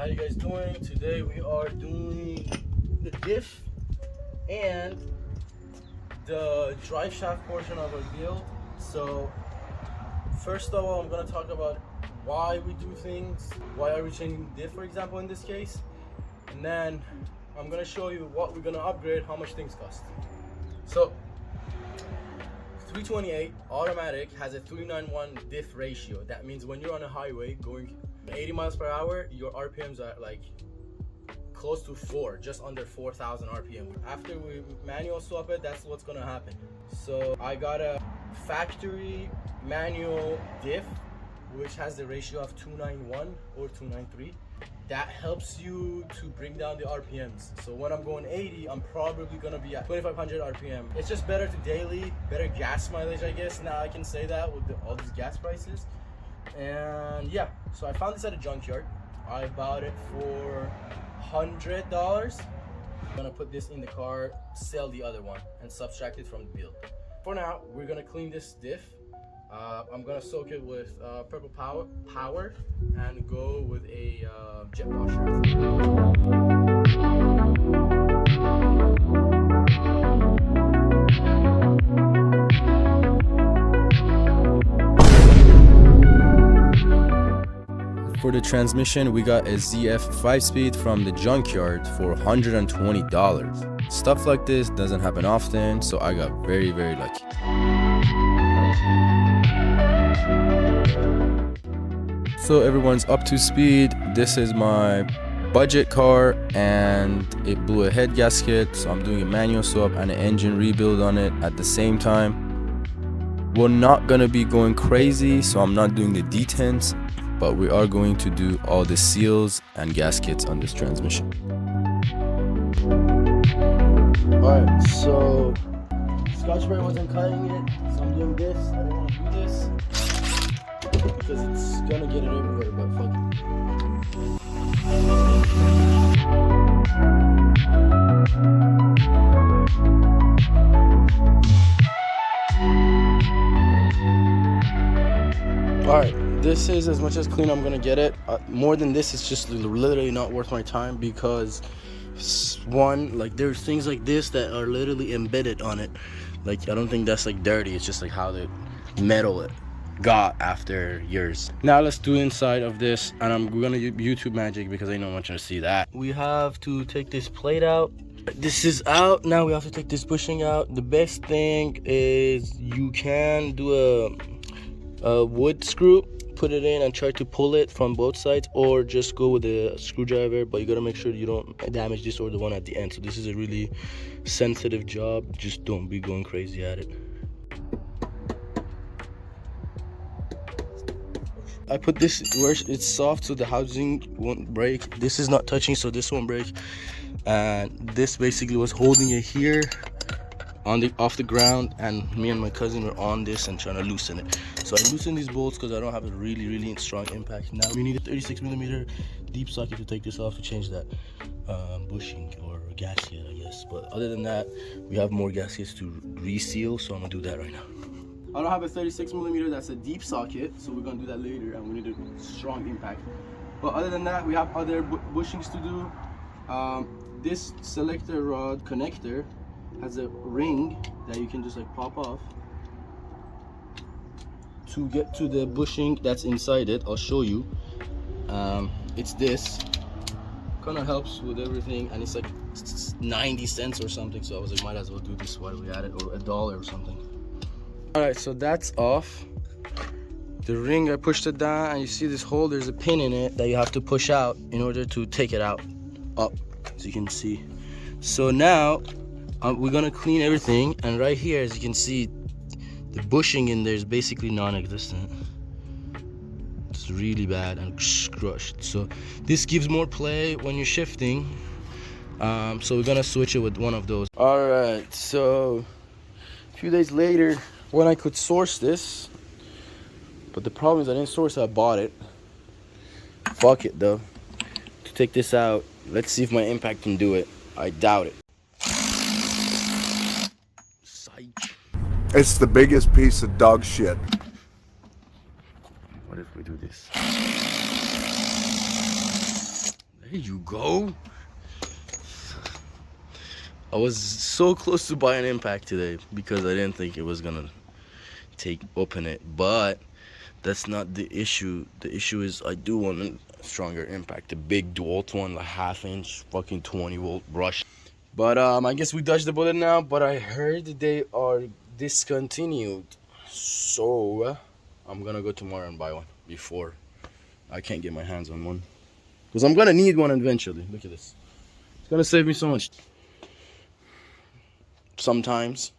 how you guys doing? Today we are doing the diff and the drive shaft portion of our build. So first of all, I'm going to talk about why we do things, why are we changing diff, for example, in this case, and then I'm going to show you what we're going to upgrade, how much things cost. So 328 automatic has a 391 diff ratio. That means when you're on a highway going 80 miles per hour, your RPMs are like close to 4, just under 4,000 RPM. After we manual swap it, that's what's gonna happen. So I got a factory manual diff which has the ratio of 291 or 293. That helps you to bring down the RPMs. So when I'm going 80, I'm probably gonna be at 2,500 RPM. It's just better to daily, better gas mileage, I guess. Now I can say that with all these gas prices. And yeah, so I found this at a junkyard. I bought it for $100. I'm gonna put this in the car, sell the other one, and subtract it from the build. For now, we're gonna clean this diff. I'm gonna soak it with purple power and go with a jet washer. For the transmission, we got a ZF 5-speed from the junkyard for $120. Stuff like this doesn't happen often, so I got very lucky. So everyone's up to speed. This is my budget car and it blew a head gasket, so I'm doing a manual swap and an engine rebuild on it at the same time. We're not gonna be going crazy, so I'm not doing the detents, but we are going to do all the seals and gaskets on this transmission. Alright, so Scotch-Brite wasn't cutting it, so I'm doing this. I don't want to do this because it's gonna get it everywhere, but fuck it. Alright, this is as much as clean I'm gonna get it. More than this, it's just literally not worth my time because one, like there's things like this that are literally embedded on it. Like I don't think that's like dirty, it's just like how the metal got after years. Now let's do inside of this, and we're gonna use YouTube magic because I know I want you to see that. We have to take this plate out. This is out. Now we have to take this bushing out. The best thing is you can do a wood screw, put it in and try to pull it from both sides, or just go with a screwdriver, but you gotta make sure you don't damage this or the one at the end. So this is a really sensitive job, just don't be going crazy at it. I put this where it's soft so the housing won't break. This is not touching, so this won't break, and this basically was holding it here on off the ground, and me and my cousin were on this and trying to loosen it. So I loosened these bolts because I don't have a really strong impact. Now we need a 36mm deep socket to take this off to change that bushing or gasket, I guess. But other than that, we have more gaskets to reseal, so I'm gonna do that right now. I don't have a 36mm that's a deep socket, so we're gonna do that later, and we need a strong impact. But other than that, we have other bushings to do. This selector rod connector has a ring that you can just like pop off to get to the bushing that's inside it. I'll show you. It's this, kind of helps with everything, and it's like 90 cents or something, so I was like, might as well do this while we at it, or $1 or something. All right, so that's off. The ring, I pushed it down, and you see this hole, there's a pin in it that you have to push out in order to take it out, up, as you can see. So now we're gonna clean everything, and right here, as you can see, the bushing in there is basically non-existent. It's really bad and crushed. So this gives more play when you're shifting. So we're gonna switch it with one of those. All right, so a few days later, when I could source this, but the problem is I didn't source it, I bought it. Fuck it though. To take this out, let's see if my impact can do it. I doubt it. It's the biggest piece of dog shit. What if we do this? There you go. I was so close to buying impact today because I didn't think it was gonna open it, but that's not the issue. The issue is I do want a stronger impact, a big dual one, like 1/2 inch, fucking 20-volt brush. But I guess we dodged the bullet now. But I heard they are discontinued, so I'm gonna go tomorrow and buy one before I can't get my hands on one, because I'm gonna need one eventually. Look at this. It's gonna save me so much sometimes,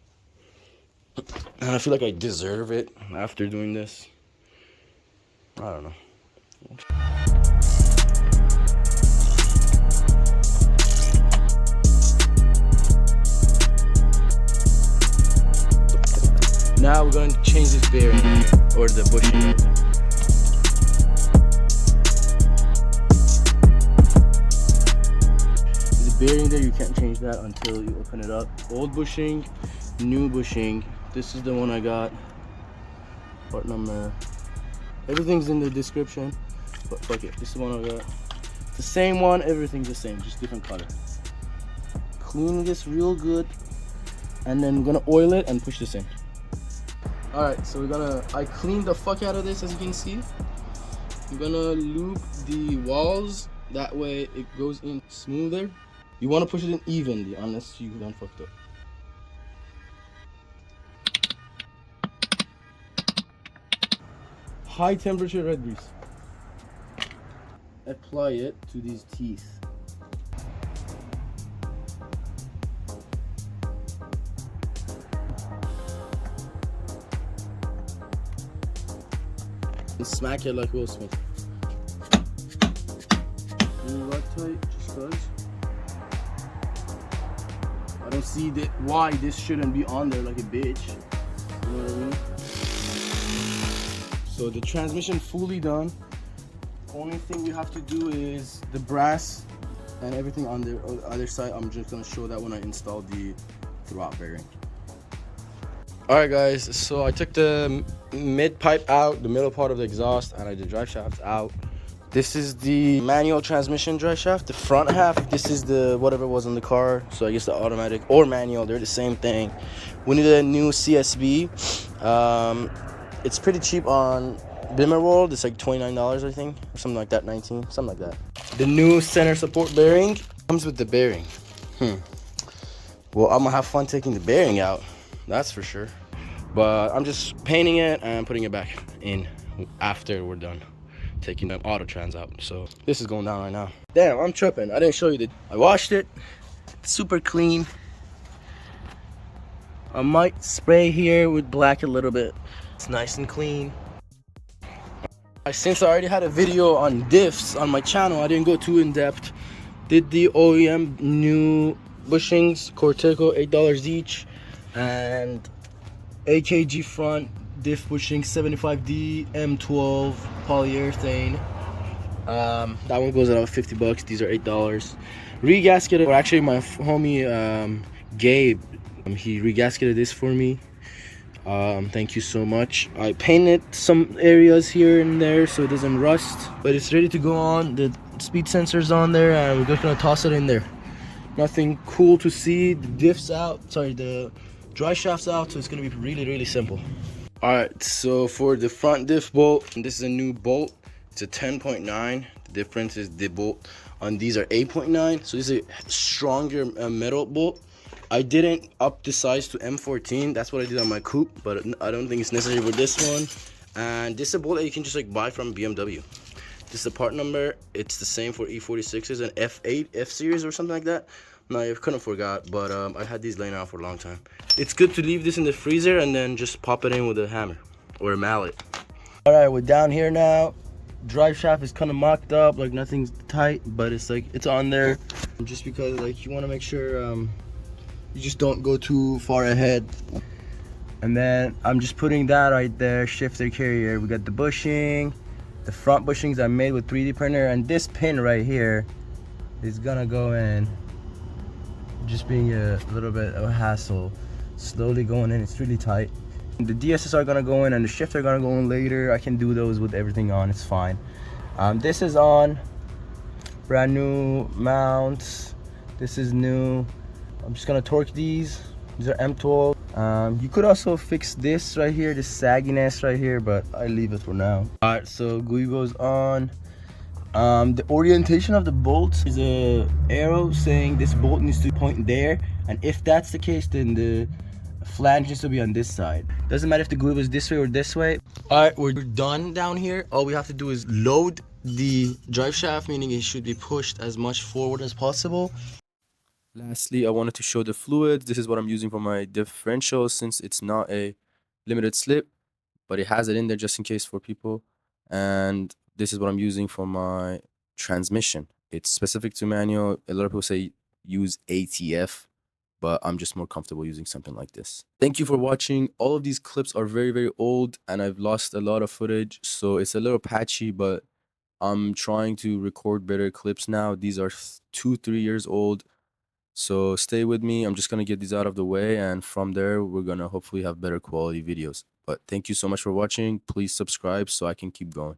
and I feel like I deserve it after doing this. I don't know. Now we're going to change this bearing or the bushing. The bearing there, you can't change that until you open it up. Old bushing, new bushing. This is the one I got. Part number. Everything's in the description, but fuck it. This is the one I got. The same one, everything's the same, just different color. Clean this real good, and then we're gonna oil it and push this in. All right, so I cleaned the fuck out of this, as you can see. I'm gonna loop the walls, that way it goes in smoother. You wanna push it in evenly, unless you done fucked up. High temperature red grease. Apply it to these teeth. And smack it like Will Smith. Right tight, just cause. I don't see why this shouldn't be on there like a bitch. You know what I mean? So the transmission fully done. Only thing we have to do is the brass and everything on the other side. I'm just gonna show that when I install the throttle bearing. Alright guys, so I took the mid pipe out, the middle part of the exhaust, and I did drive shaft out. This is the manual transmission drive shaft. The front half, this is the whatever was in the car. So I guess the automatic or manual, they're the same thing. We need a new CSB. It's pretty cheap on Bimmer World. It's like $29, I think, or something like that, 19, something like that. The new center support bearing comes with the bearing. Well, I'm gonna have fun taking the bearing out, that's for sure. But I'm just painting it and putting it back in after we're done taking the auto trans out. So this is going down right now. Damn, I'm tripping. I didn't show you I washed it. It's super clean. I might spray here with black a little bit. It's nice and clean. Since I already had a video on diffs on my channel, I didn't go too in depth. Did the OEM new bushings, Corteco, $8 each, and AKG front diff bushing 75D M12 polyurethane. That one goes at 50 bucks. These are $8. Regasketed, or actually my homie Gabe, he regasketed this for me. Thank you so much. I painted some areas here and there so it doesn't rust, but it's ready to go on. The speed sensor's on there, and we're just gonna toss it in there. Nothing cool to see. The diff's out, sorry, the drive shaft's out, so it's gonna be really simple. All right, so for the front diff bolt, this is a new bolt. It's a 10.9. The difference is the bolt on these are 8.9, so this is a stronger metal bolt. I didn't up the size to M14. That's what I did on my coupe, but I don't think it's necessary with this one. And this is a bolt that you can just like buy from BMW. This is the part number. It's the same for E46s and F8, F series or something like that. No, I kind of forgot, but I had these laying around for a long time. It's good to leave this in the freezer and then just pop it in with a hammer or a mallet. All right, we're down here now. Drive shaft is kind of mocked up, like nothing's tight, but it's like it's on there just because like you want to make sure you just don't go too far ahead. And then I'm just putting that right there, shifter carrier. We got the bushing, the front bushings I made with 3D printer, and this pin right here is gonna go in. Just being a little bit of a hassle, slowly going in. It's really tight. The DSS are gonna go in and the shifter are gonna go in later. I can do those with everything on, it's fine. This is on. brand new mounts. This is new. I'm just gonna torque these. These are M12. You could also fix this right here, this sagginess right here, but I leave it for now. All right, so Guibo's on. The orientation of the bolt is a arrow saying this bolt needs to point there, and if that's the case, then the flange needs to be on this side. Doesn't matter if the Guibo is this way or this way. All right, we're done down here. All we have to do is load the drive shaft, meaning it should be pushed as much forward as possible. Lastly, I wanted to show the fluids. This is what I'm using for my differential, since it's not a limited slip, but it has it in there just in case for people. And this is what I'm using for my transmission. It's specific to manual. A lot of people say use ATF, but I'm just more comfortable using something like this. Thank you for watching. All of these clips are very, very old, and I've lost a lot of footage, so it's a little patchy, but I'm trying to record better clips now. These are 2-3 years old. So stay with me. I'm just going to get these out of the way, and from there, we're going to hopefully have better quality videos. But thank you so much for watching. Please subscribe so I can keep going.